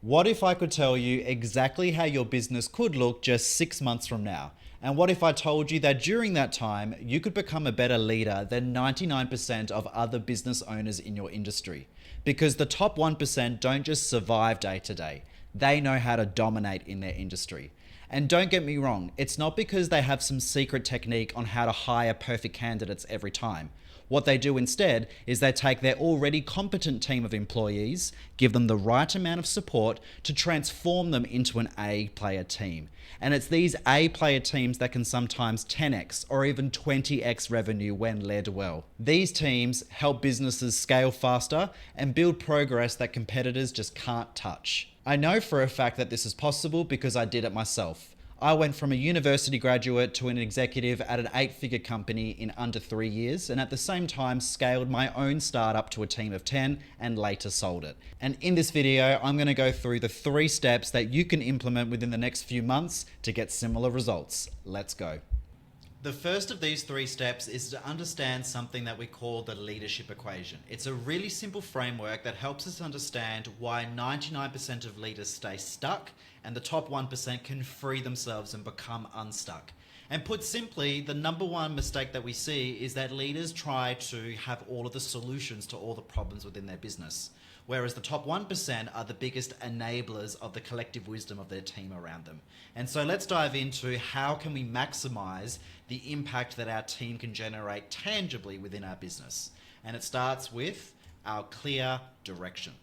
What if I could tell you exactly how your business could look just 6 months from now? And what if I told you that during that time, you could become a better leader than 99% of other business owners in your industry? Because the top 1% don't just survive day to day, they know how to dominate in their industry. And don't get me wrong, it's not because they have some secret technique on how to hire perfect candidates every time. What they do instead is they take their already competent team of employees, give them the right amount of support to transform them into an A player team. And it's these A player teams that can sometimes 10x or even 20x revenue when led well. These teams help businesses scale faster and build progress that competitors just can't touch. I know for a fact that this is possible because I did it myself. I went from a university graduate to an executive at an 8-figure company in under 3 years, and at the same time scaled my own startup to a team of 10 and later sold it. And in this video, I'm going to go through the 3 steps that you can implement within the next few months to get similar results. Let's go. The first of these 3 steps is to understand something that we call the leadership equation. It's a really simple framework that helps us understand why 99% of leaders stay stuck and the top 1% can free themselves and become unstuck. And put simply, the number one mistake that we see is that leaders try to have all of the solutions to all the problems within their business, whereas the top 1% are the biggest enablers of the collective wisdom of their team around them. And so let's dive into how can we maximize the impact that our team can generate tangibly within our business. And it starts with our clear direction.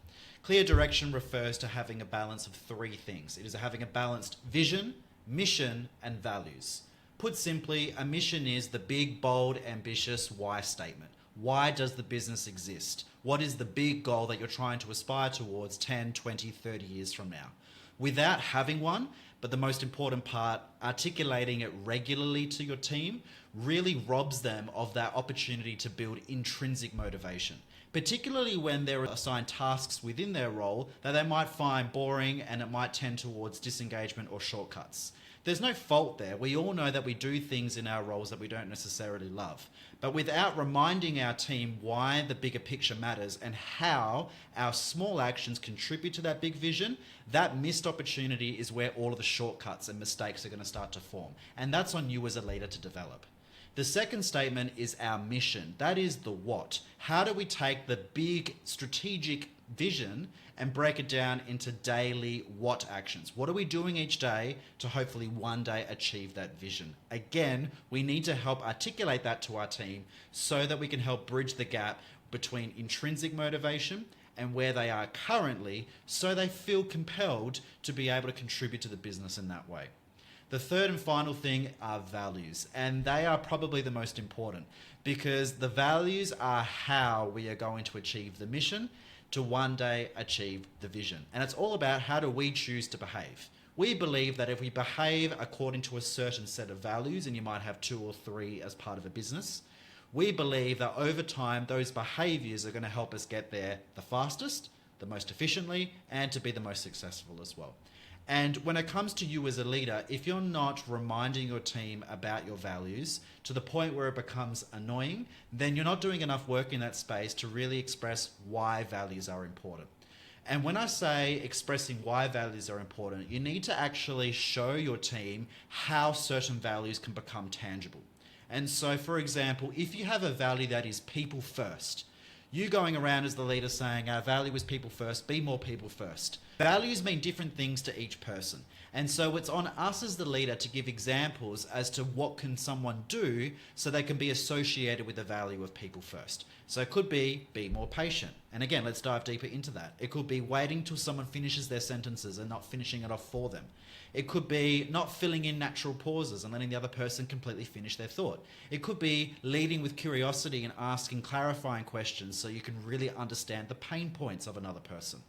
Clear direction refers to having a balance of 3 things. It is having a balanced vision, mission, and values. Put simply, a mission is the big, bold, ambitious why statement. Why does the business exist? What is the big goal that you're trying to aspire towards 10, 20, 30 years from now? Without having one, but the most important part, articulating it regularly to your team really robs them of that opportunity to build intrinsic motivation, particularly when they're assigned tasks within their role that they might find boring and it might tend towards disengagement or shortcuts. There's no fault there. We all know that we do things in our roles that we don't necessarily love. But without reminding our team why the bigger picture matters and how our small actions contribute to that big vision, that missed opportunity is where all of the shortcuts and mistakes are going to start to form. And that's on you as a leader to develop. The second statement is our mission. That is the what. How do we take the big strategic vision and break it down into daily what actions? What are we doing each day to hopefully one day achieve that vision? Again, we need to help articulate that to our team so that we can help bridge the gap between intrinsic motivation and where they are currently, so they feel compelled to be able to contribute to the business in that way. The third and final thing are values, and they are probably the most important because the values are how we are going to achieve the mission to one day achieve the vision. And it's all about how do we choose to behave. We believe that if we behave according to a certain set of values, and you might have 2 or 3 as part of a business, we believe that over time those behaviors are going to help us get there the fastest, the most efficiently, and to be the most successful as well. And when it comes to you as a leader, if you're not reminding your team about your values to the point where it becomes annoying, then you're not doing enough work in that space to really express why values are important. And when I say expressing why values are important, you need to actually show your team how certain values can become tangible. And so, for example, if you have a value that is people first, you going around as the leader saying our value is people first, be more people first. Values mean different things to each person. And so it's on us as the leader to give examples as to what can someone do so they can be associated with the value of people first. So it could be more patient. And again, let's dive deeper into that. It could be waiting till someone finishes their sentences and not finishing it off for them. It could be not filling in natural pauses and letting the other person completely finish their thought. It could be leading with curiosity and asking clarifying questions so you can really understand the pain points of another person.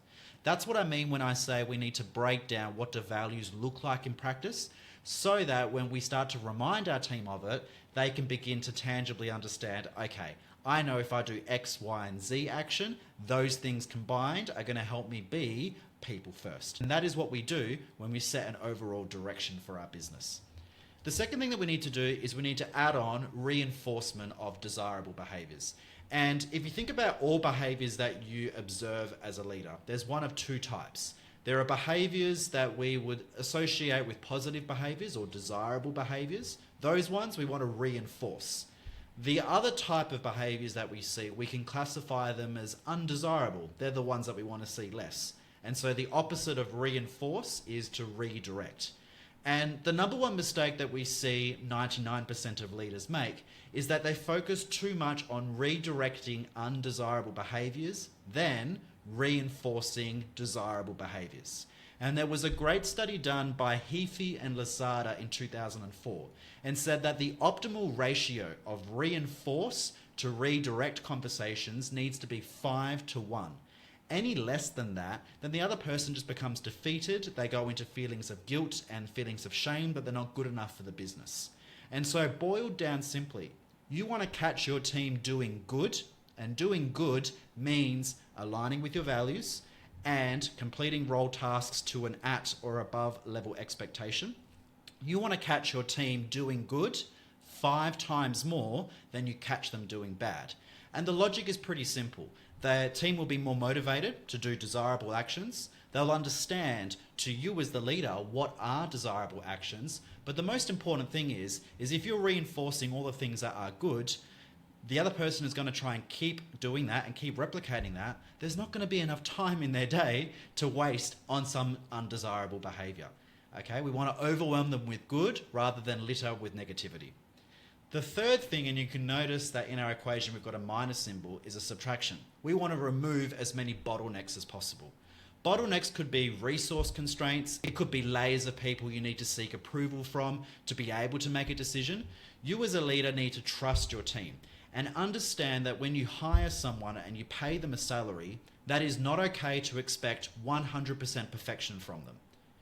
That's what I mean when I say we need to break down what do values look like in practice so that when we start to remind our team of it, they can begin to tangibly understand, okay, I know if I do X, Y, and Z action, those things combined are going to help me be people first. And that is what we do when we set an overall direction for our business. The second thing that we need to do is we need to add on reinforcement of desirable behaviors. And if you think about all behaviors that you observe as a leader, there's one of 2 types. There are behaviors that we would associate with positive behaviors or desirable behaviors. Those ones we want to reinforce. The other type of behaviors that we see, we can classify them as undesirable. They're the ones that we want to see less. And so the opposite of reinforce is to redirect. And the number one mistake that we see 99% of leaders make is that they focus too much on redirecting undesirable behaviors than reinforcing desirable behaviors. And there was a great study done by Heafy and Lasada in 2004 and said that the optimal ratio of reinforce to redirect conversations needs to be 5-to-1. Any less than that, then the other person just becomes defeated. They go into feelings of guilt and feelings of shame that they're not good enough for the business. And so boiled down simply, you want to catch your team doing good, and doing good means aligning with your values and completing role tasks to an at or above level expectation. You want to catch your team doing good 5 times more than you catch them doing bad. And the logic is pretty simple. The team will be more motivated to do desirable actions. They'll understand to you as the leader what are desirable actions. But the most important thing is if you're reinforcing all the things that are good, the other person is going to try and keep doing that and keep replicating that. There's not going to be enough time in their day to waste on some undesirable behavior. Okay, we want to overwhelm them with good rather than litter with negativity. The third thing, and you can notice that in our equation we've got a minus symbol, is a subtraction. We want to remove as many bottlenecks as possible. Bottlenecks could be resource constraints. It could be layers of people you need to seek approval from to be able to make a decision. You as a leader need to trust your team and understand that when you hire someone and you pay them a salary, that is not okay to expect 100% perfection from them.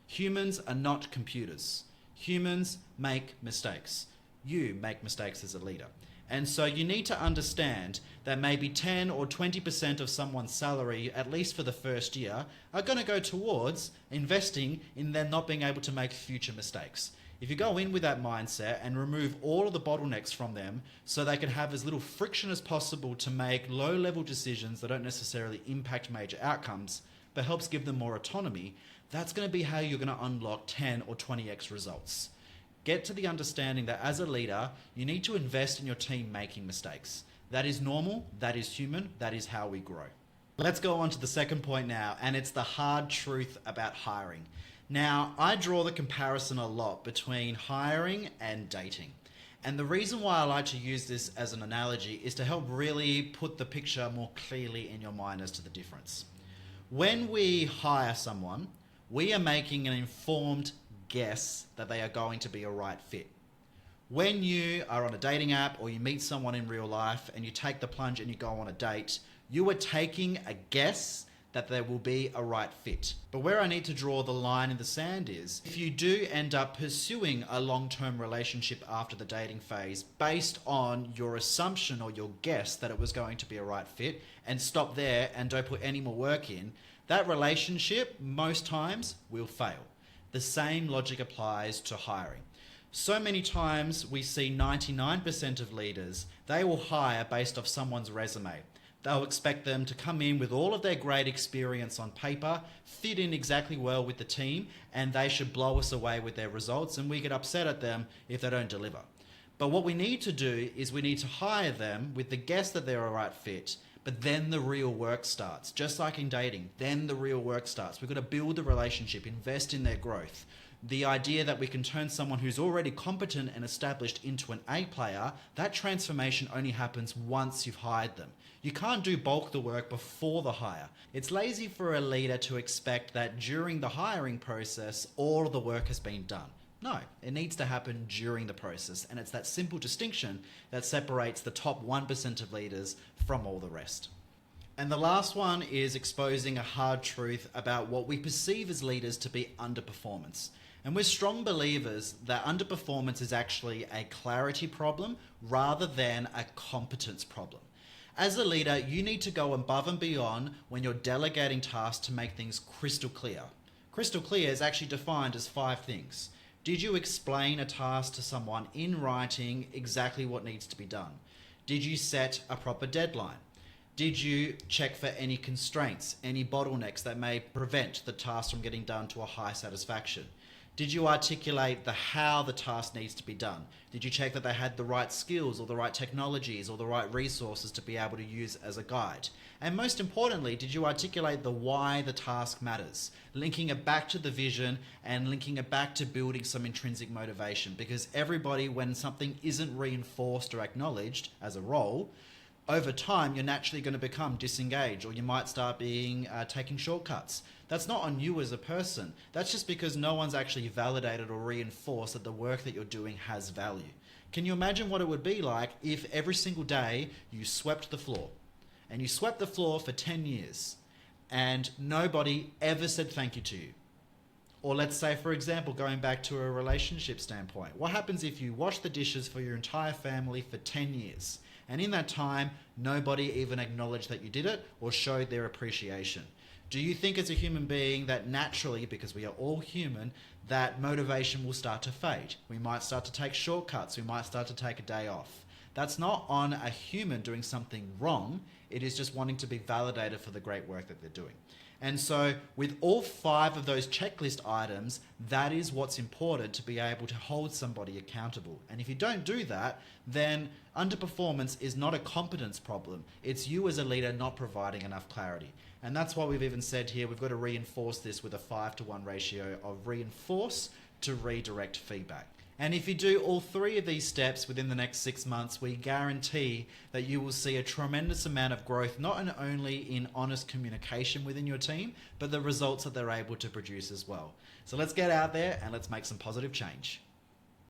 Humans are not computers. Humans make mistakes. You make mistakes as a leader. And so you need to understand that maybe 10 or 20% of someone's salary, at least for the first year, are going to go towards investing in them not being able to make future mistakes. If you go in with that mindset and remove all of the bottlenecks from them so they can have as little friction as possible to make low-level decisions that don't necessarily impact major outcomes, but helps give them more autonomy, that's going to be how you're going to unlock 10 or 20x results. Get to the understanding that as a leader, you need to invest in your team making mistakes. That is normal, that is human, that is how we grow. Let's go on to the second point now, and it's the hard truth about hiring. Now, I draw the comparison a lot between hiring and dating. And the reason why I like to use this as an analogy is to help really put the picture more clearly in your mind as to the difference. When we hire someone, we are making an informed guess that they are going to be a right fit. When you are on a dating app or you meet someone in real life and you take the plunge and you go on a date, you are taking a guess that there will be a right fit. But where I need to draw the line in the sand is, if you do end up pursuing a long-term relationship after the dating phase based on your assumption or your guess that it was going to be a right fit and stop there and don't put any more work in, that relationship most times will fail. The same logic applies to hiring. So many times we see 99% of leaders, they will hire based off someone's resume. They'll expect them to come in with all of their great experience on paper, fit in exactly well with the team, and they should blow us away with their results, and we get upset at them if they don't deliver. But what we need to do is we need to hire them with the guess that they're a right fit, but then the real work starts. Just like in dating, then the real work starts. We've got to build the relationship, invest in their growth. The idea that we can turn someone who's already competent and established into an A player, that transformation only happens once you've hired them. You can't do bulk the work before the hire. It's lazy for a leader to expect that during the hiring process, all of the work has been done. No, it needs to happen during the process, and it's that simple distinction that separates the top 1% of leaders from all the rest. And the last one is exposing a hard truth about what we perceive as leaders to be underperformance. And we're strong believers that underperformance is actually a clarity problem rather than a competence problem. As a leader, you need to go above and beyond when you're delegating tasks to make things crystal clear. Crystal clear is actually defined as 5 things. Did you explain a task to someone in writing exactly what needs to be done? Did you set a proper deadline? Did you check for any constraints, any bottlenecks that may prevent the task from getting done to a high satisfaction? Did you articulate the how the task needs to be done? Did you check that they had the right skills or the right technologies or the right resources to be able to use as a guide? And most importantly, did you articulate the why the task matters? Linking it back to the vision and linking it back to building some intrinsic motivation. Because everybody, when something isn't reinforced or acknowledged as a role, over time, you're naturally going to become disengaged, or you might start taking shortcuts. That's not on you as a person. That's just because no one's actually validated or reinforced that the work that you're doing has value. Can you imagine what it would be like if every single day you swept the floor, and you swept the floor for 10 years, and nobody ever said thank you to you? Or let's say, for example, going back to a relationship standpoint, what happens if you wash the dishes for your entire family for 10 years? And in that time, nobody even acknowledged that you did it or showed their appreciation. Do you think as a human being that naturally, because we are all human, that motivation will start to fade? We might start to take shortcuts. We might start to take a day off. That's not on a human doing something wrong. It is just wanting to be validated for the great work that they're doing. And so with all 5 of those checklist items, that is what's important to be able to hold somebody accountable. And if you don't do that, then underperformance is not a competence problem. It's you as a leader not providing enough clarity. And that's why we've even said here, we've got to reinforce this with a 5-to-1 ratio of reinforce to redirect feedback. And if you do all 3 of these steps within the next 6 months, we guarantee that you will see a tremendous amount of growth, not only in honest communication within your team, but the results that they're able to produce as well. So let's get out there and let's make some positive change.